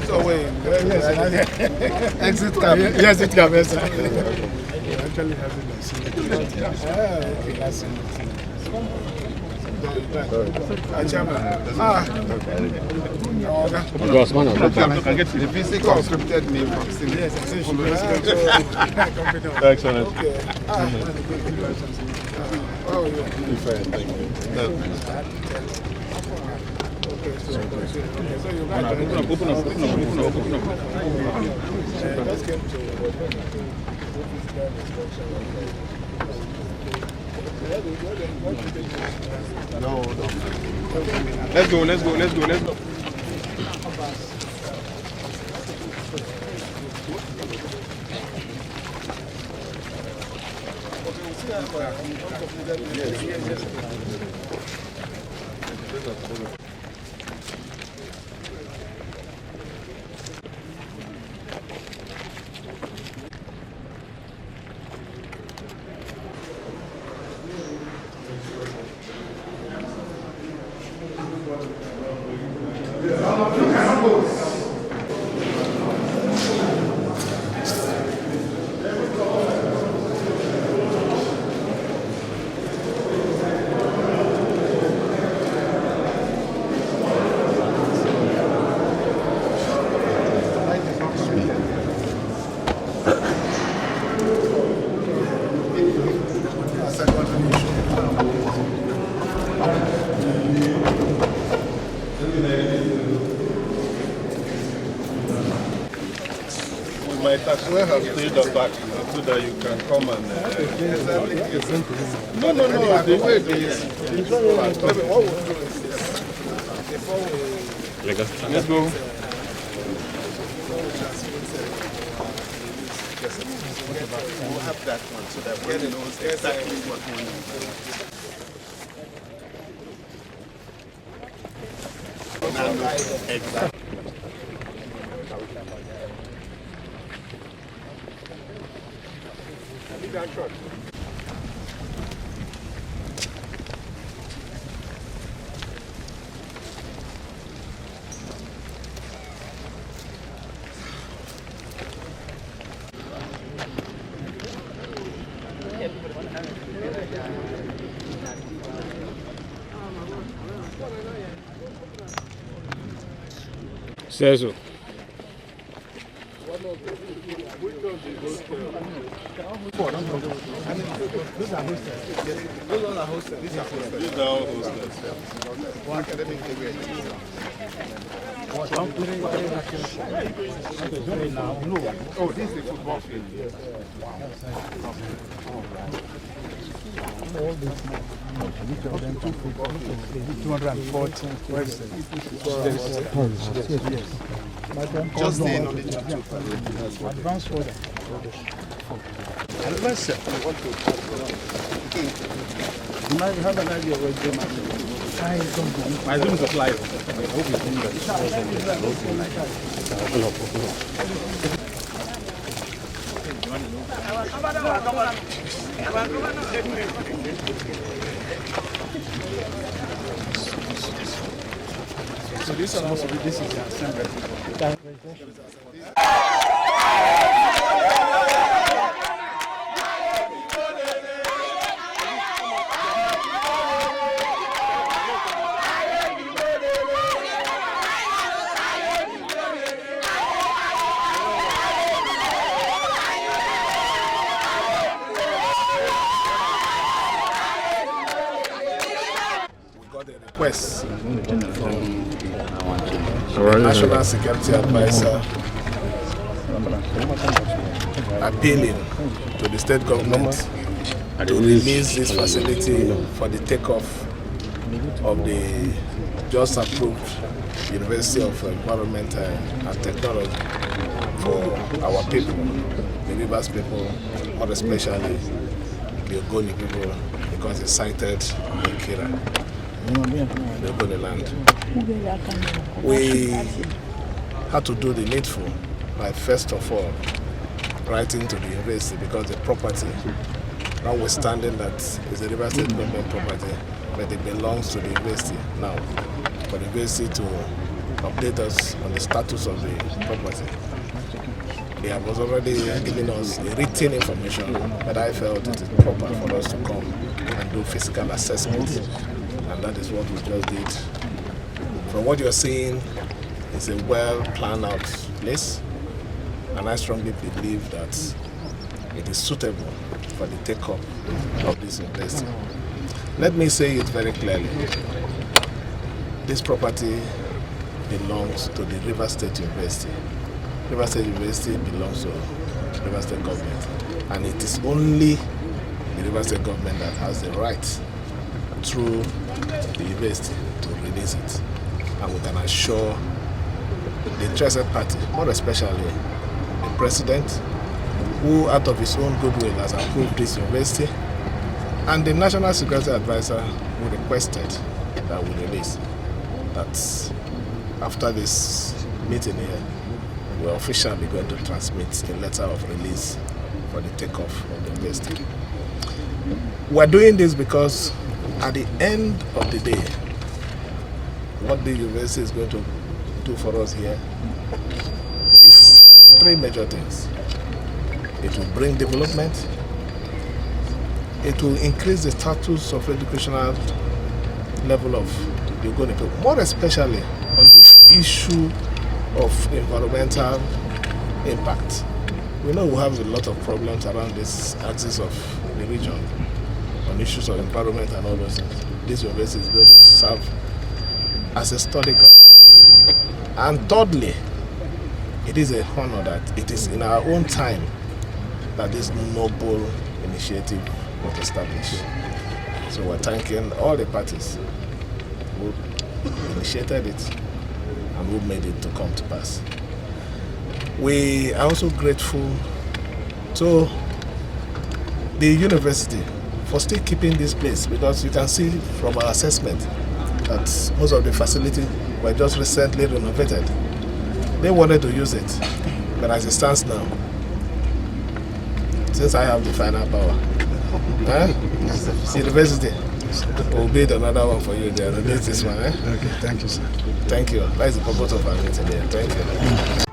So wait, exit cab. Yes, it cab. Yes, sir. Actually having a security. Okay, that's it. The PC conscripted me from Sydney. Excellent. Okay. How are you? Fine, thank you. So you guys open up. Just came to No. Let's go. Might as well have stayed the back so that you can come and. No. The way it is. Let's go. We'll have that one so that one knows exactly what one is. Exactly. Sezo. These are hostels. Those are hostels. These are hostels. These are all hostels. One academic area. Oh, this is the football field. All this now. Each of them 2 football fields. 214. Where is it? Yes. Just the knowledge of advance further. Advance. You might have an idea where they might be. My Zoom is live. I hope you think that. So this one also, this is the assembly. Request from National Security Advisor appealing to the state government to release this facility for the takeoff of the just approved University of Environment and Technology for our people, the Rivers people, more especially the Ogoni people, because it's sited in Kira. The Ogoniland. We had to do the needful by first of all writing to the university because the property, notwithstanding that is a River State government property, but it belongs to the university now. For the university to update us on the status of the property. They have already given us the written information, but I felt it is proper for us to come and do physical assessment, and that is what we just did. From what you're seeing, it's a well planned out place, and I strongly believe that it is suitable for the take-up of this investment. Let me say it very clearly. This property belongs to the River State University. River State University belongs to River State government, and it is only the River State government that has the right through the university to release it. And we can assure the interested party, more especially the president, who out of his own goodwill has approved this university, and the National Security Advisor who requested that we release, that after this meeting here, we're officially going to transmit a letter of release for the takeoff of the university. We're doing this because at the end of the day, what the university is going to do for us here is three major things. It will bring development, it will increase the status of educational level of the Ogoni people, more especially on this issue of environmental impact. We know we have a lot of problems around this axis of the region on issues of environment and all those things. This university is going to serve as a study ground. And thirdly, it is a honor that it is in our own time that this noble initiative was established. So we're thanking all the parties who initiated it and who made it to come to pass. We are also grateful to the university for still keeping this place, because you can see from our assessment that most of the facilities were just recently renovated. They wanted to use it, but as it stands now, since I have the final power, university will build another one for you there. Release this one. Okay, thank you, sir. Thank you. That is the purpose of our meeting here. Thank you.